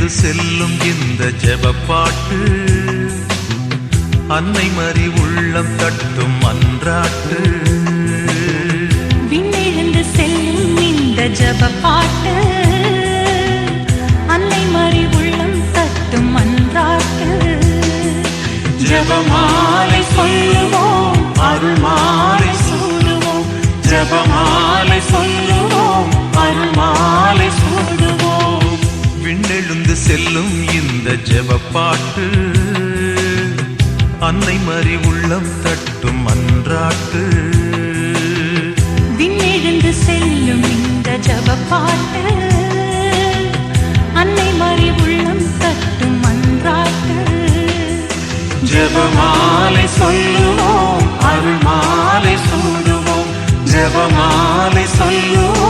விண்ணெழுந்து செல்லும் இந்த ஜெபப்பாட்டு அன்னை மறி உள்ளம் தட்டும் அன்றாட்டு. விண்ணெழுந்து செல்லும் இந்த ஜெபப்பாட்டு அன்னை மறி உள்ளம் தட்டும் அன்றாட்டு. ஜெபமாலை சொல்லுவோம், அருள்மாலை சூடுவோம். ஜெபமாலை சொல்லுவோம், அருள்மாலை சூடுவோம். விண்ணெழுந்து செல்லும் இந்த ஜெபப்பாட்டு அன்னை மறி உள்ளம் தட்டும் அன்றாட்டு. விண்ணெழுந்து செல்லும் இந்த ஜெபப்பாட்டு அன்னை மறி உள்ளம் தட்டும் அன்றாட்டு. ஜெபமாலை சொல்லுவோம், அருள்மாலை சூடுவோம். ஜெபமாலை சொல்லுவோம்,